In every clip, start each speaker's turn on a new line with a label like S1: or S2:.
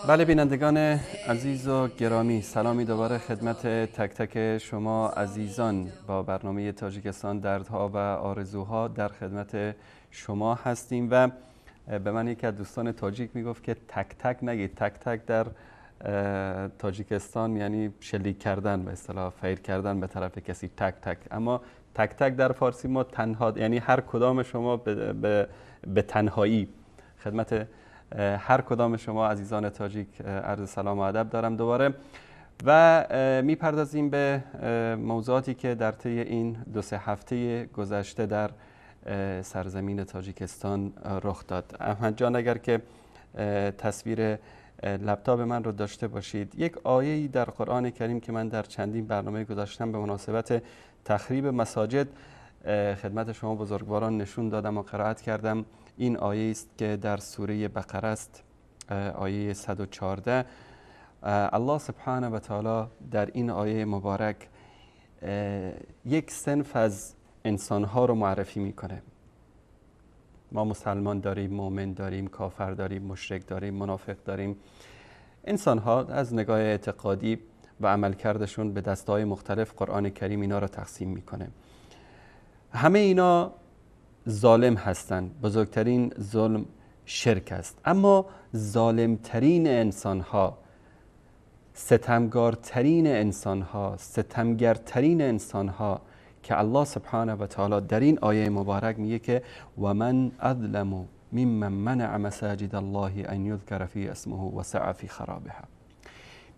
S1: بله بینندگان عزیز و گرامی، سلامی دوباره خدمت تک تک شما عزیزان. با برنامه تاجیکستان دردها و آرزوها در خدمت شما هستیم و به من یکی از دوستان تاجیک میگفت که تک تک نگید. تک تک در تاجیکستان یعنی شلیک کردن، به اصطلاح فیر کردن به طرف کسی، تک تک. اما تک تک در فارسی ما تنها، یعنی هر کدام شما به تنهایی. خدمت هر کدام شما عزیزان تاجیک عرض سلام و ادب دارم دوباره و میپردازیم به موضوعاتی که در طی این 2-3 هفته گذشته در سرزمین تاجیکستان رخ داد. احمد جان اگر که تصویر لپتاپ من رو داشته باشید، یک آیه‌ای در قرآن کریم که من در چندین برنامه گذاشتم به مناسبت تخریب مساجد خدمت شما بزرگواران نشون دادم و قرائت کردم. این آیه است که در سوره بقره است، آیه 114. الله سبحانه و تعالی در این آیه مبارک یک صنف از انسانها رو معرفی میکنه. ما مسلمان داریم، مؤمن داریم، کافر داریم، مشرک داریم، منافق داریم. انسانها از نگاه اعتقادی و عملکردشون به دسته‌های مختلف قرآن کریم اینا رو تقسیم میکنه. همه اینا ظالم هستند. بزرگترین ظلم شرک است. اما ظالمترین انسانها، ستمگارترین انسانها، ستمگرترین انسانها که الله سبحانه و تعالی در این آیه مبارک میگه که و من اظلم ممن منع مساجد الله ان یذکر فی اسمه و سعی فی خرابها.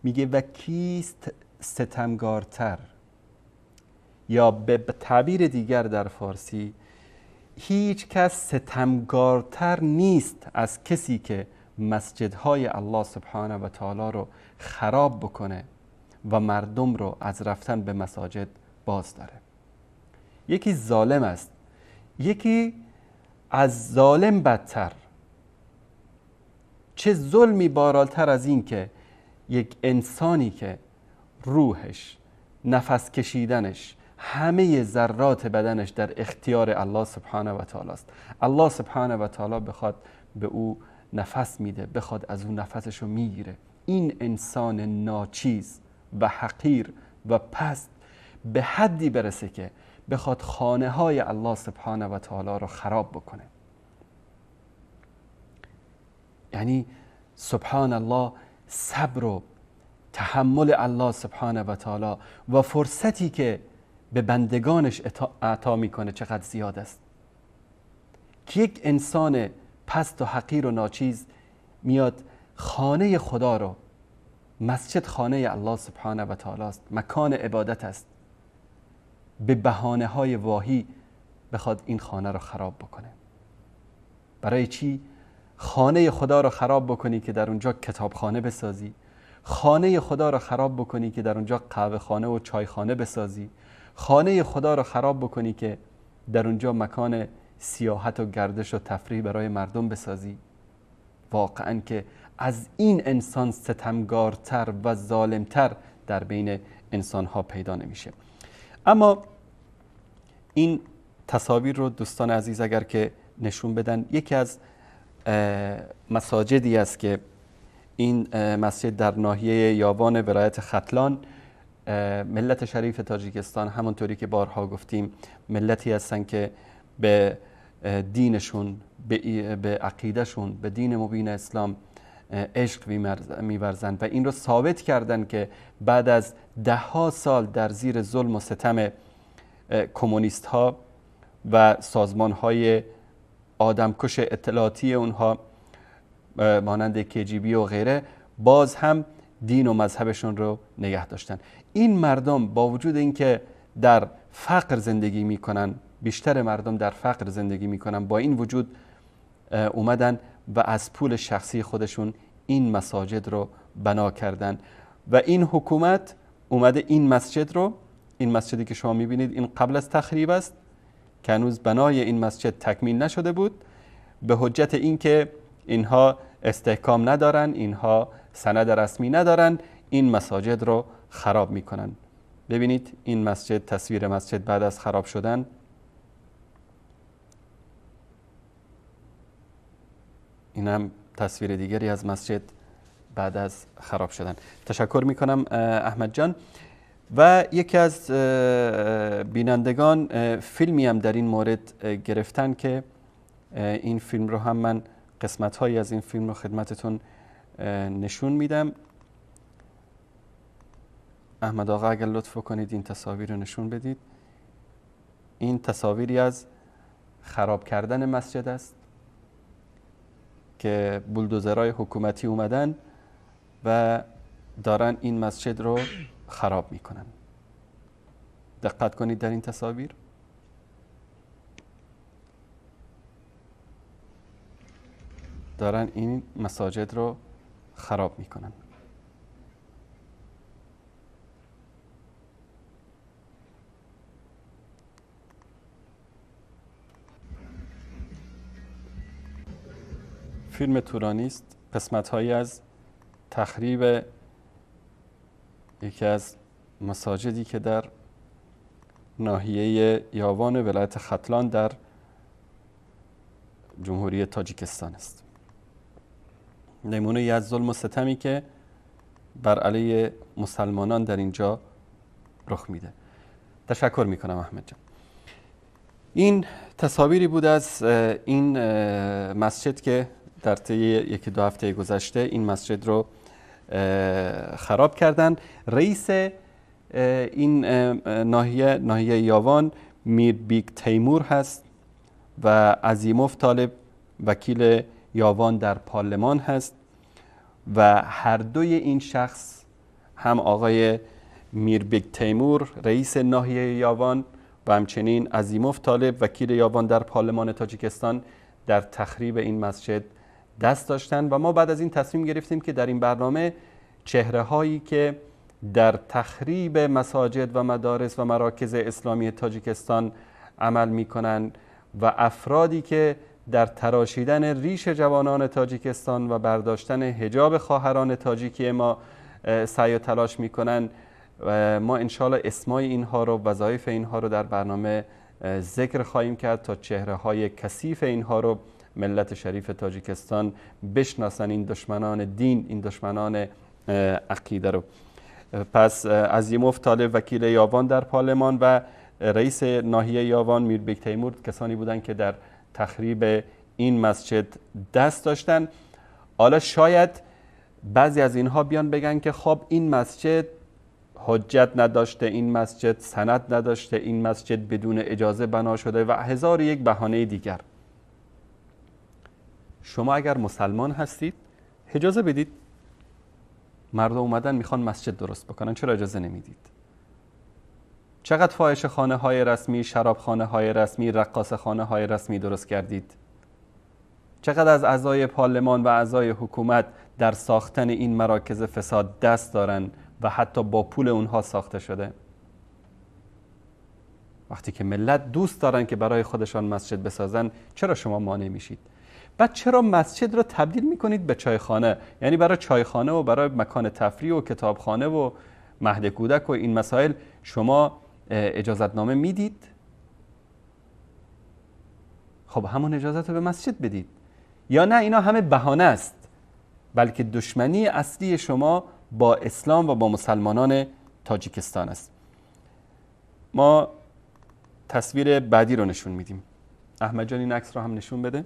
S1: میگه و کیست ستمگارتر، یا به تعبیر دیگر در فارسی هیچ کس ستمگارتر نیست از کسی که مسجدهای الله سبحانه و تعالی رو خراب بکنه و مردم رو از رفتن به مساجد باز داره. یکی ظالم است، یکی از ظالم بدتر. چه ظلمی بارالتر از این که یک انسانی که روحش، نفس کشیدنش، همه ذرات بدنش در اختیار الله سبحانه و تعالی است. الله سبحانه و تعالی بخواد به او نفس میده، بخواد از او نفسشو میگیره. این انسان ناچیز و حقیر و پست به حدی برسه که بخواد خانه های الله سبحانه و تعالی رو خراب بکنه. یعنی سبحان الله، صبر و تحمل الله سبحانه و تعالی و فرصتی که به بندگانش عطا میکنه چقدر زیاد است که یک انسان پست و حقیر و ناچیز میاد خانه خدا رو، مسجد خانه الله سبحانه و تعالی است، مکان عبادت است، به بهانه های واهی بخواد این خانه رو خراب بکنه. برای چی؟ خانه خدا رو خراب بکنی که در اونجا کتابخانه بسازی، خانه خدا رو خراب بکنی که در اونجا قهوه خانه و چای خانه بسازی، خانه خدا رو خراب بکنی که در اونجا مکان سیاحت و گردش و تفریح برای مردم بسازی. واقعا که از این انسان ستمگارتر و ظالمتر در بین انسانها پیدا نمیشه. اما این تصاویر رو دوستان عزیز اگر که نشون بدن، یکی از مساجدی است که این مسجد در ناحیه یاوان ولایت ختلان، ملت شریف تاجیکستان همونطوری که بارها گفتیم ملتی هستن که به دینشون، به عقیدهشون، به دین مبین اسلام عشق می‌ورزند و این رو ثابت کردن که بعد از 10 سال در زیر ظلم و ستم کمونیست ها و سازمان های آدمکش اطلاعاتی اونها مانند KGB و غیره، باز هم دین و مذهبشون رو نگه داشتن. این مردم با وجود اینکه در فقر زندگی میکنن، بیشتر مردم در فقر زندگی میکنن، با این وجود اومدن و از پول شخصی خودشون این مساجد رو بنا کردن و این حکومت اومده این مسجد رو، این مسجدی که شما میبینید این قبل از تخریب است که هنوز بنای این مسجد تکمیل نشده بود، به حجت اینکه اینها استحکام ندارن، اینها سند رسمی ندارن، این مساجد رو خراب میکنن. ببینید این مسجد، تصویر مسجد بعد از خراب شدن. این هم تصویر دیگری از مسجد بعد از خراب شدن. تشکر میکنم احمد جان. و یکی از بینندگان فیلمی هم در این مورد گرفتن که این فیلم رو هم من قسمت هایی از این فیلم رو خدمتتون نشون میدم. احمد آقا اگر لطف کنید این تصاویر رو نشون بدید. این تصاویری از خراب کردن مسجد است که بولدوزرهای حکومتی اومدن و دارن این مسجد رو خراب میکنن. دقت کنید در این تصاویر. دارن این مساجد رو خراب میکنن. فیلم طولانی است، قسمت هایی از تخریب یکی از مساجدی که در ناحیه یاوان ولایت ختلان در جمهوری تاجیکستان است. نمونه ای از ظلم و ستمی که بر علیه مسلمانان در اینجا رخ میده. تشکر میکنم احمد جان. این تصاویری بود از این مسجد که در طی یکی دو هفته گذشته این مسجد رو خراب کردن. رئیس این ناحیه یاوان میربیگ تیمور هست و عزیموف طالب وکیل یاوان در پارلمان هست و هر دوی این شخص، هم آقای میربیگ تیمور رئیس ناحیه یاوان و همچنین عزیموف طالب وکیل یاوان در پارلمان تاجیکستان، در تخریب این مسجد دست داشتن و ما بعد از این تصمیم گرفتیم که در این برنامه چهره هایی که در تخریب مساجد و مدارس و مراکز اسلامی تاجیکستان عمل میکنن و افرادی که در تراشیدن ریش جوانان تاجیکستان و برداشتن حجاب خواهران تاجیکی ما سعی و تلاش میکنن، ما انشالله اسمای اینها رو، وظایف اینها رو در برنامه ذکر خواهیم کرد تا چهره های کثیف اینها رو ملت شریف تاجیکستان بشناسن، این دشمنان دین، این دشمنان عقیده رو. پس عزیموف طالب وکیل یاوان در پارلمان و رئیس ناحیه یاوان میربیگ تیمور کسانی بودند که در تخریب این مسجد دست داشتن. حالا شاید بعضی از اینها بیان بگن که خب این مسجد حجت نداشته، این مسجد سند نداشته، این مسجد بدون اجازه بنا شده و هزار یک بهانه دیگر. شما اگر مسلمان هستید اجازه بدید. مردم اومدن میخوان مسجد درست بکنن، چرا اجازه نمیدید؟ چقدر فاحشه خانه های رسمی، شراب خانه های رسمی، رقاصه خانه های رسمی درست کردید؟ چقدر از اعضای پارلمان و اعضای حکومت در ساختن این مراکز فساد دست دارن و حتی با پول اونها ساخته شده؟ وقتی که ملت دوست دارن که برای خودشان مسجد بسازن، چرا شما مانع میشید؟ بعد چرا مسجد رو تبدیل میکنید به چایخانه؟ یعنی برای چایخانه و برای مکان تفریح و کتابخانه و مهد کودک و این مسائل شما اجازتنامه میدید؟ خب همون اجازت رو به مسجد بدید. یا نه اینا همه بهانه است، بلکه دشمنی اصلی شما با اسلام و با مسلمانان تاجیکستان است. ما تصویر بعدی رو نشون میدیم. احمد جان این عکس رو هم نشون بده.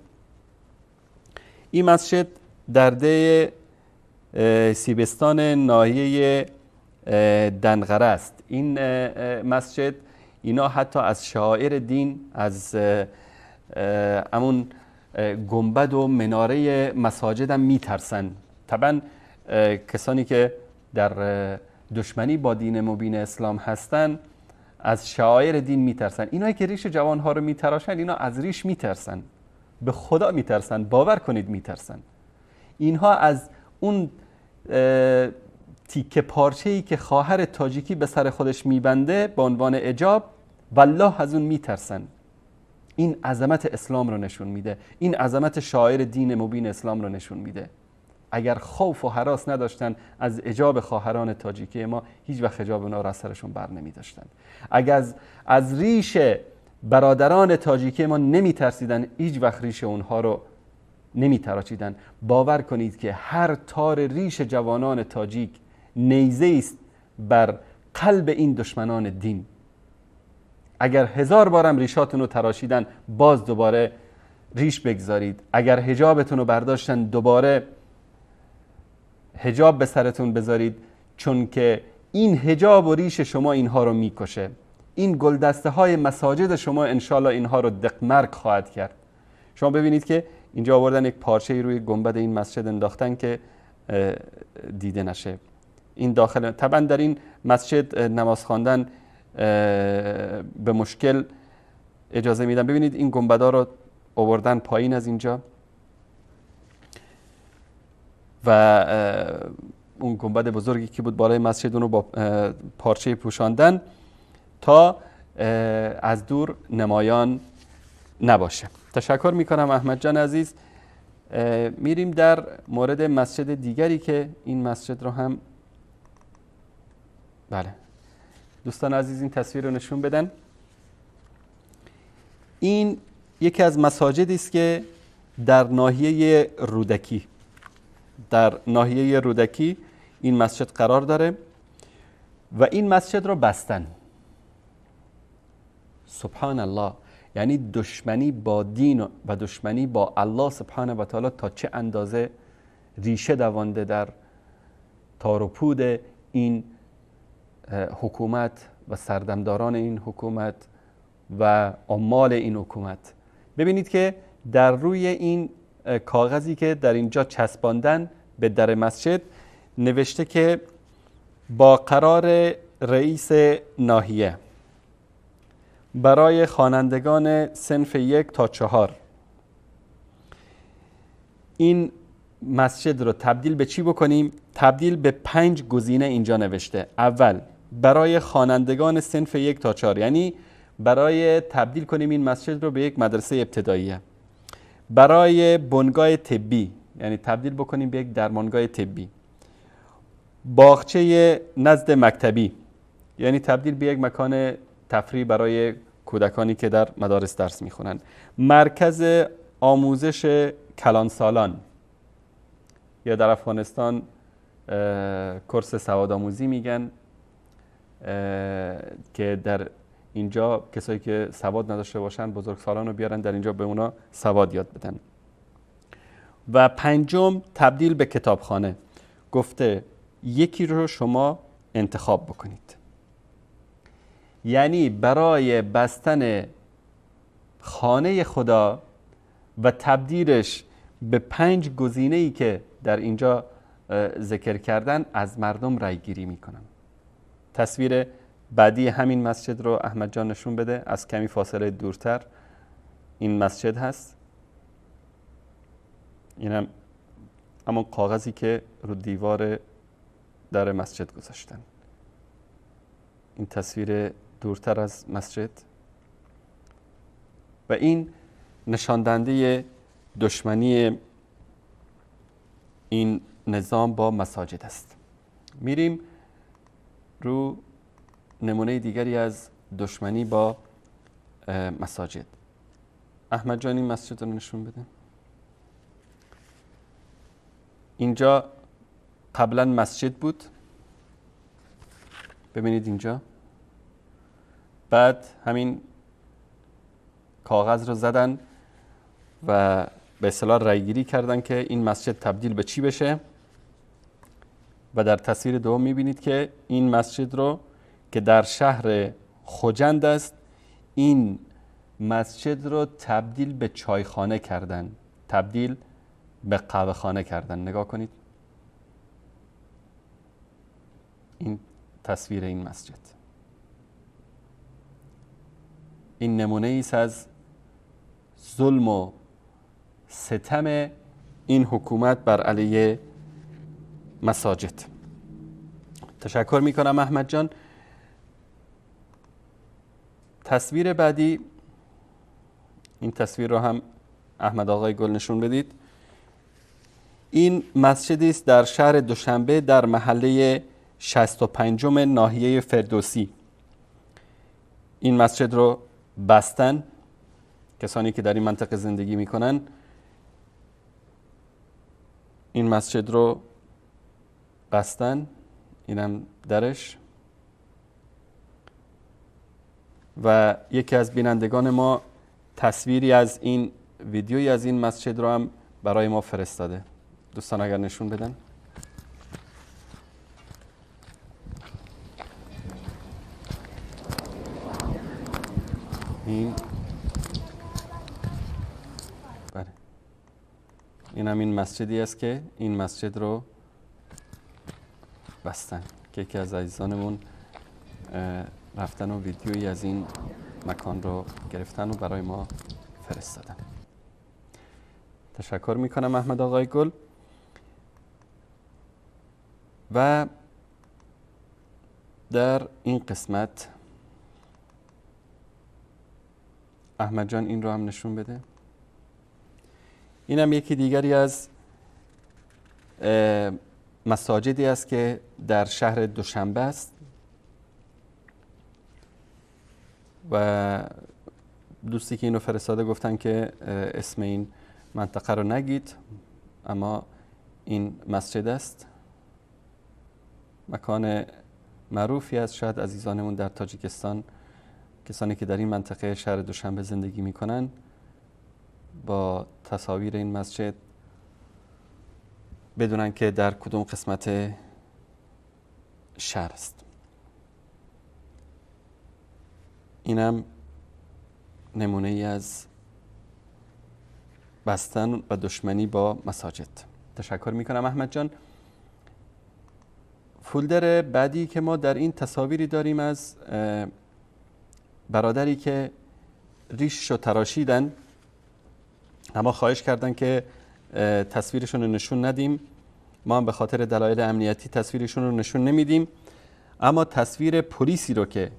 S1: این مسجد در ده سیبستان ناحیه دنغره است. این مسجد اینا حتی از شعائر دین، از همون گنبد و مناره مساجد هم میترسن. طبعا کسانی که در دشمنی با دین مبین اسلام هستن از شعائر دین میترسن. اینایی که ریش جوانها رو میتراشن اینا از ریش میترسن، به خدا میترسن، باور کنید میترسن. اینها از اون تیکه پارچه‌ای که خواهر تاجیکی به سر خودش میبنده به عنوان حجاب، والله از اون میترسن. این عظمت اسلام رو نشون میده، این عظمت شاعر دین مبین اسلام رو نشون میده. اگر خوف و هراس نداشتن از حجاب خواهران تاجیکی ما، هیچ وقت حجاب اونا رو از سرشون بر نمیداشتن. اگر از ریش برادران تاجیکی ما نمیترسیدن، هیچ وقت ریش اونها رو نمی تراشیدن. باور کنید که هر تار ریش جوانان تاجیک نیزه است بر قلب این دشمنان دین. اگر 1000 بارم ریشاتون رو تراشیدن باز دوباره ریش بگذارید. اگر حجابتون رو برداشتن دوباره حجاب به سرتون بذارید، چون که این حجاب و ریش شما اینها رو میکشه. این گلدسته های مساجد شما انشالله اینها رو دقمرگ خواهد کرد. شما ببینید که اینجا آوردن یک پارچه روی گنبد این مسجد انداختن که دیده نشه. این داخل طبعا در این مسجد نماز خواندن به مشکل اجازه میدن. ببینید این گنبدها رو آوردن پایین از اینجا و اون گنبد بزرگی که بود بالای مسجد اون رو با پارچه پوشاندن تا از دور نمایان نباشه. تشکر میکنم احمد جان عزیز. میریم در مورد مسجد دیگری که این مسجد رو هم بله دوستان عزیز این تصویر رو نشون بدن. این یکی از مساجدی است که در ناحیه رودکی این مسجد قرار داره و این مسجد رو بستن. سبحان الله، یعنی دشمنی با دین و دشمنی با الله سبحانه و تعالی تا چه اندازه ریشه دوانده در تار و پود این حکومت و سردمداران این حکومت و عمال این حکومت. ببینید که در روی این کاغذی که در اینجا چسباندن به در مسجد نوشته که با قرار رئیس ناحیه برای خوانندگان صنف 1 تا 4 این مسجد رو تبدیل به چی بکنیم؟ تبدیل به 5 گزینه اینجا نوشته. اول برای خوانندگان صنف 1 تا 4، یعنی برای تبدیل کنیم این مسجد رو به یک مدرسه ابتداییه. برای بنگاه طبی، یعنی تبدیل بکنیم به یک درمانگاه طبی. باغچه نزد مکتبی، یعنی تبدیل به یک مکان تفریح برای کودکانی که در مدارس درس میخونن. مرکز آموزش کلانسالان یا در افغانستان کورس سوادآموزی میگن که در اینجا کسایی که سواد نداشته باشن بزرگسالان رو بیارن در اینجا به اونا سواد یاد بدن. و 5 تبدیل به کتابخانه. گفته یکی رو شما انتخاب بکنید. یعنی برای بستن خانه خدا و تبدیلش به 5 گزینه‌ای که در اینجا ذکر کردن از مردم رای گیری میکنن. تصویر بعدی همین مسجد رو احمد جان نشون بده. از کمی فاصله دورتر این مسجد هست. اینم همون کاغذی که رو دیوار در مسجد گذاشتن. این تصویر دورتر از مسجد و این نشاندنده دشمنی این نظام با مساجد است. میریم رو نمونه دیگری از دشمنی با مساجد. احمد جان این مسجد رو نشون بده. اینجا قبلا مسجد بود، ببینید اینجا. بعد همین کاغذ رو زدن و به اصطلاح رای گیری کردن که این مسجد تبدیل به چی بشه. و در تصویر دوم میبینید که این مسجد رو که در شهر خوجند است، این مسجد رو تبدیل به چایخانه کردن، تبدیل به قهوه خانه کردن. نگاه کنید این تصویر این مسجد. این نمونه ایست از ظلم و ستم این حکومت بر علیه مساجد. تشکر میکنم احمد جان. تصویر بعدی، این تصویر رو هم احمد آقای گل نشون بدید. این مسجدی است در شهر دوشنبه در محله 65 ناحیه فردوسی. این مسجد رو بستن کسانی که در این منطقه زندگی میکنن این مسجد رو بستن، اینم درش. و یکی از بینندگان ما تصویری از این ویدیویی از این مسجد رو هم برای ما فرستاده. دوستان اگر نشون بدن. این هم این مسجدی است که این مسجد رو بستن که یکی از عزیزانمون رفتن و ویدیویی از این مکان رو گرفتن و برای ما فرستادن. تشکر میکنم احمد آقای گل. و در این قسمت احمد جان این رو هم نشون بده. این هم یکی دیگری از مساجدی است که در شهر دوشنبه است و دوستی که اینو فرستاده گفتن که اسم این منطقه رو نگید، اما این مسجد است. مکان معروفی است. شاید عزیزانمون در تاجیکستان، کسانی که در این منطقه شهر دوشنبه زندگی میکنن، با تصاویر این مسجد بدونن که در کدوم قسمت شهر است. اینم نمونه ای از بستن و دشمنی با مساجد. تشکر میکنم احمد جان. فولدر بعدی که ما در این تصاویری داریم از برادری که ریششو تراشیدن، اما خواهش کردن که تصویرشون رو نشون ندیم. ما هم به خاطر دلایل امنیتی تصویرشون رو نشون نمیدیم، اما تصویر پلیسی رو که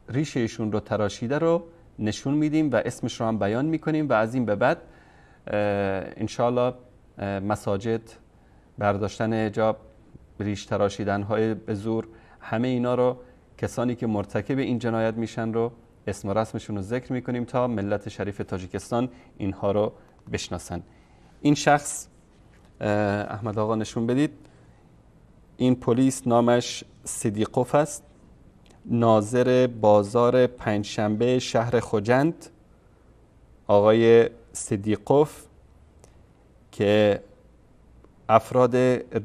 S1: ریش ایشون رو تراشیده رو نشون میدیم و اسمش رو هم بیان میکنیم و از این به بعد انشالله مساجد، برداشتن حجاب، ریش تراشیدن های به زور، همه اینا رو کسانی که مرتکب این جنایت میشن رو اسم و رسمشون رو ذکر میکنیم تا ملت شریف تاجیکستان اینها رو بشناسن. این شخص احمد آقا نشون بدید. این پلیس نامش صدیقوف است، ناظر بازار پنجشنبه شهر خوجند. آقای صدیقوف که افراد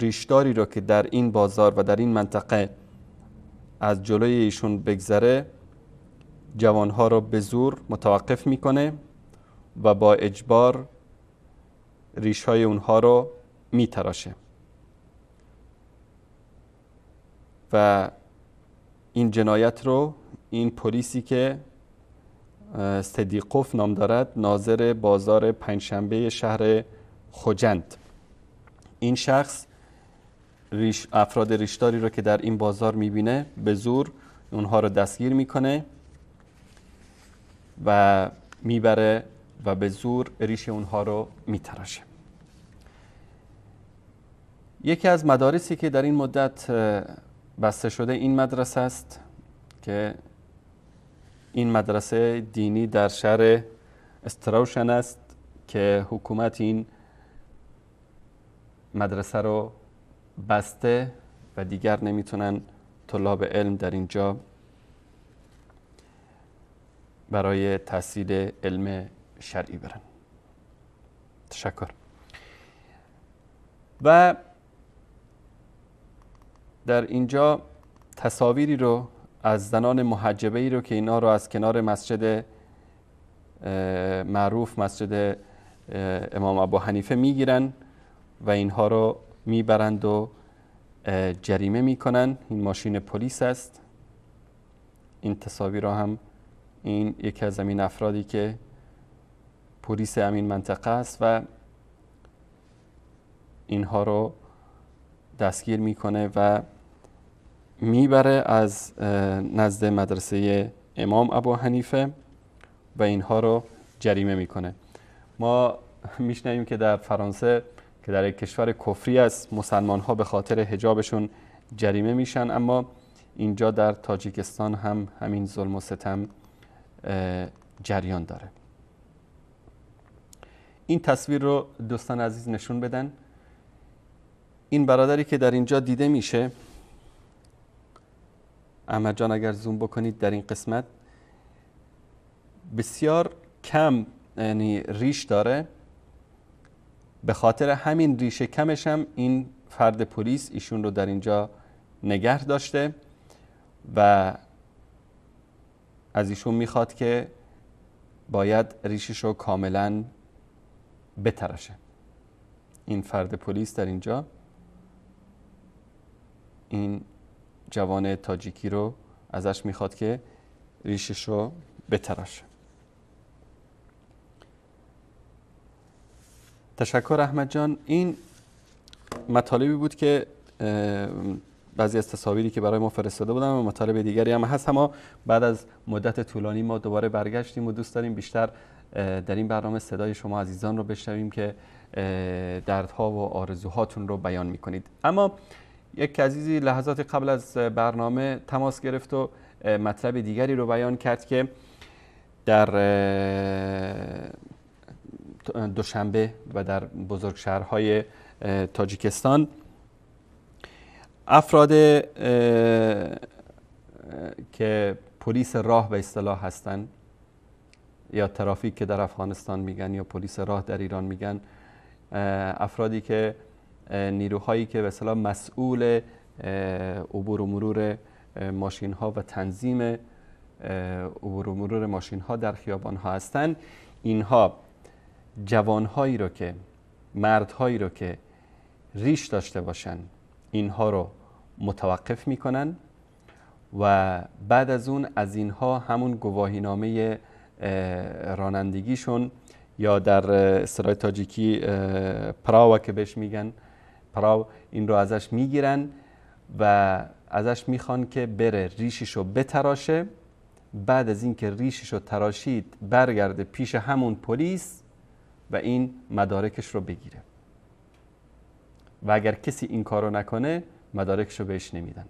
S1: ریشداری رو که در این بازار و در این منطقه از جلوی ایشون بگذره، جوانها رو به زور متوقف میکنه و با اجبار ریشهای اونها رو میتراشه. و این جنایت رو این پلیسی که صدیقوف نام دارد، ناظر بازار پنجشنبه شهر خوجند، این شخص افراد ریشداری رو که در این بازار میبینه به زور اونها رو دستگیر میکنه و میبره و به زور ریش اونها رو میتراشه. یکی از مدارسی که در این مدت بسته شده این مدرسه است که این مدرسه دینی در شهر استراوشن است که حکومت این مدرسه رو بسته و دیگر نمیتونن طلاب علم در اینجا برای تحصیل علم شرعی برن. تشکر. و در اینجا تصاویری رو از زنان محجبه‌ای رو که اینا رو از کنار مسجد معروف، مسجد امام ابو حنیفه میگیرن و اینها رو میبرند و جریمه میکنن. این ماشین پلیس است. این تصاویر رو هم این یکی از همین افرادی که پلیس همین منطقه است و اینها رو دستگیر میکنه و میبره از نزد مدرسه امام ابو حنیفه و اینها رو جریمه میکنه. ما میشنویم که در فرانسه که در یک کشور کفری است، مسلمان ها به خاطر حجابشون جریمه میشن، اما اینجا در تاجیکستان هم همین ظلم و ستم جریان داره. این تصویر رو دوستان عزیز نشون بدن. این برادری که در اینجا دیده میشه، احمد جان اگر زوم بکنید در این قسمت، بسیار کم یعنی ریش داره. به خاطر همین ریش کمش هم این فرد پلیس ایشون رو در اینجا نگه داشته و از ایشون میخواد که باید ریشش رو کاملا بتراشه. این فرد پلیس در اینجا این جوان تاجیکی رو ازش میخواد که ریشش رو بتراشه. تشکر احمد جان. این مطالبی بود که بعضی از تصاویری که برای ما فرستاده بودن و مطالب دیگری هم هست، اما بعد از مدت طولانی ما دوباره برگشتیم و دوست داریم بیشتر در این برنامه صدای شما عزیزان رو بشنویم که دردها و آرزوهاتون رو بیان میکنید. اما یک عزیزی لحظات قبل از برنامه تماس گرفت و مطلب دیگری رو بیان کرد که در دوشنبه و در بزرگ شهرهای تاجیکستان افراد که پلیس راه به اصطلاح هستن، یا ترافیک که در افغانستان میگن یا پلیس راه در ایران میگن، افرادی که نیروهایی که به اصطلاح مسئول عبور و مرور ماشین ها و تنظیم عبور و مرور ماشین ها در خیابان ها هستن، اینها جوانهایی رو که مردهایی رو که ریش داشته باشن اینها رو متوقف میکنن و بعد از اون از اینها همون گواهینامه رانندگیشون یا در اصطلاح تاجیکی پراو که بهش میگن پراو، این رو ازش میگیرن و ازش میخوان که بره ریششو بتراشه. بعد از این که ریششو تراشید برگرده پیش همون پلیس و این مدارکش رو بگیره و اگر کسی این کارو نکنه مدارکش رو بهش نمیدن.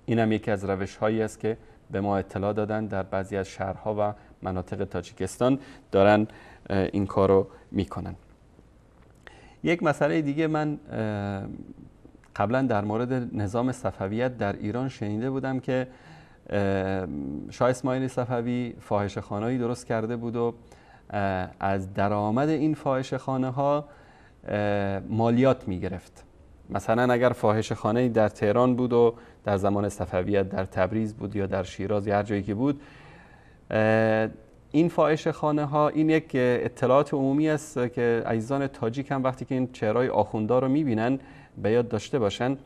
S1: این هم یکی از روش هایی است که به ما اطلاع دادن در بعضی از شهرها و مناطق تاجیکستان دارن این کارو میکنن. یک مسئله دیگه، من قبلا در مورد نظام صفویت در ایران شنیده بودم که شاه اسماعیل صفوی فاحشه‌خانه‌ای درست کرده بود و از درآمد این فاحشه‌خانه ها مالیات میگرفت. مثلا اگر فاحشه‌خانه‌ای در تهران بود و در زمان صفویت در تبریز بود یا در شیراز یا هر جایی که بود، این فاحشه‌خانه ها، این یک اطلاعات عمومی است که عزیزان تاجیک هم وقتی که این چهرهای آخوندا رو میبینن به یاد داشته باشن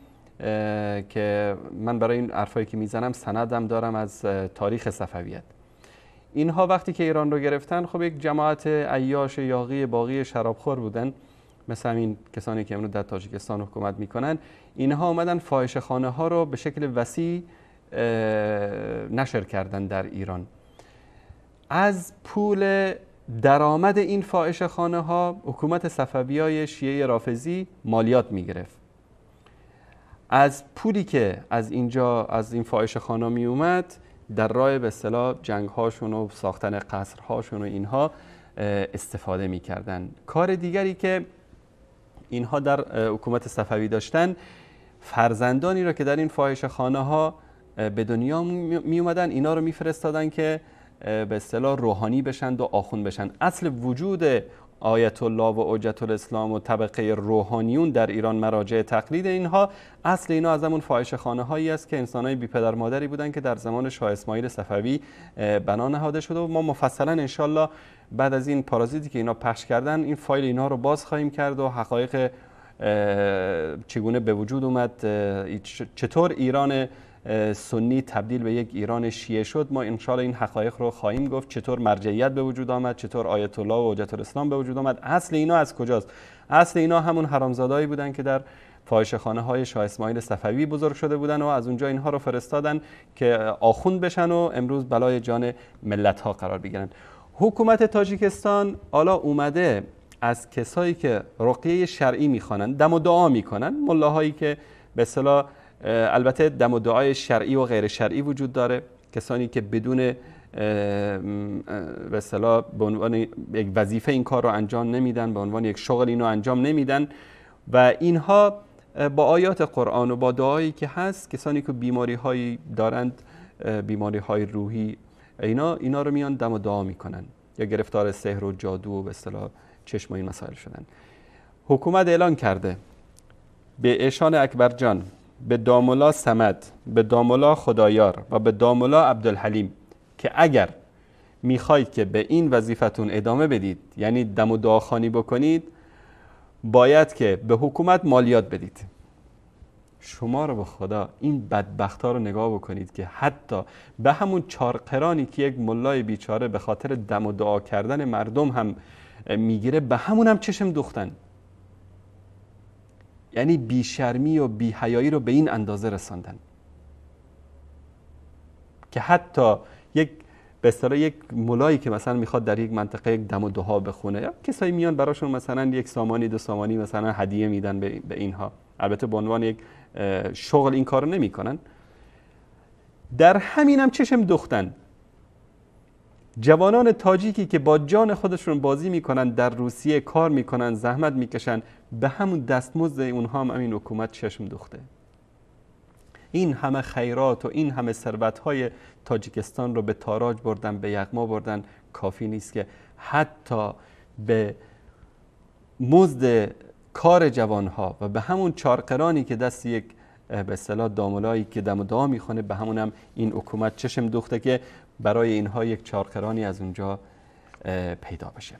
S1: که من برای این حرفایی که میزنم سندم دارم از تاریخ صفویت. اینها وقتی که ایران رو گرفتن، خب یک جماعت عیاش یاغی باغی شرابخور بودن، مثل همین کسانی که امروز در تاجیکستان حکومت میکنن. اینها اومدن فاحشه‌خانه ها رو به شکل وسیع نشر کردن در ایران. از پول درآمد این فاحشه‌خانه ها حکومت صفویای شیعه رافضی مالیات میگرفت. از پولی که از اینجا از این فاحشه‌خانه می اومد در راه به اصطلاح جنگ هاشون و ساختن قصرهاشون و اینها استفاده میکردن. کار دیگری که اینها در حکومت صفوی داشتن، فرزندانی را که در این فاحشه‌خانه ها به دنیا می اومدن اینا رو میفرستادن که به اصطلاح روحانی بشن و آخوند بشن. اصل وجود آیت الله و حجت الاسلام و طبقه روحانیون در ایران، مراجع تقلید اینها، اصل اینا از همون فاحشه‌خانه هایی است که انسانای بی پدر مادری بودن که در زمان شاه اسماعیل صفوی بنا نهاده شده و ما مفصلا انشالله بعد از این پارازیتی که اینا پخش کردن این فایل اینا رو باز خواهیم کرد و حقایق چگونه به وجود اومد، چطور ایران سنی تبدیل به یک ایران شیعه شد. ما انشالله این حقایق رو خواهیم گفت، چطور مرجعیت به وجود آمد، چطور آیت الله و حجت الاسلام به وجود آمد. اصل اینا از کجاست؟ اصل اینا همون حرامزادهایی بودن که در فاحشه‌خانه های شاه اسماعیل صفوی بزرگ شده بودن و از اونجا اینها رو فرستادن که آخوند بشن و امروز بلای جان ملت ها قرار بگیرن. حکومت تاجیکستان حالا اومده از کسایی که رقیه شرعی میخوانن، دم و دعا میکنن، ملاهایی که به اصطلاح، البته دم و دعای شرعی و غیر شرعی وجود داره، کسانی که بدون به اصطلاح به عنوان یک وظیفه این کار رو انجام نمیدن، به عنوان یک شغل اینو انجام نمیدن و اینها با آیات قرآن و با دعایی که هست، کسانی که بیماری هایی دارند، بیماری های روحی، اینا رو میان دم و دعا میکنن، یا گرفتار سحر و جادو و به اصطلاح چشم و این مسائل شدن. حکومت اعلان کرده به ایشان اکبر جان، به دامولا صمد، به دامولا خدایار و به دامولا عبدالحلیم که اگر میخواید که به این وظیفتون ادامه بدید، یعنی دم و دعاخوانی بکنید، باید که به حکومت مالیات بدید. شما رو به خدا این بدبختا رو نگاه بکنید که حتی به همون 4 قرانی که یک ملای بیچاره به خاطر دم و دعا کردن مردم هم میگیره، به همون هم چشم دوختن. یعنی بیشرمی و بیحیایی رو به این اندازه رساندن که حتی به اصطلاح یک ملایی که مثلا میخواد در یک منطقه یک دم و دعا بخونه، یا کسایی میان براشون مثلا 1 سامانی 2 سامانی مثلا هدیه میدن به اینها، البته به عنوان یک شغل این کارو نمیکنن، در همین هم چشم دوختن. جوانان تاجیکی که با جان خودشون بازی میکنن، در روسیه کار میکنن، زحمت میکشن، به همون دستمزد اونها هم این حکومت چشم دوخته. این همه خیرات و این همه ثروت‌های تاجیکستان رو به تاراج بردن، به یغما بردن، کافی نیست که حتی به مزد کار جوانها و به همون 4 قرانی که دست یک به اصطلاح دامولایی که دم و دعا میخونه، به همون هم این حکومت چشم دوخته که برای اینها یک 4 قرانی از اونجا پیدا بشه.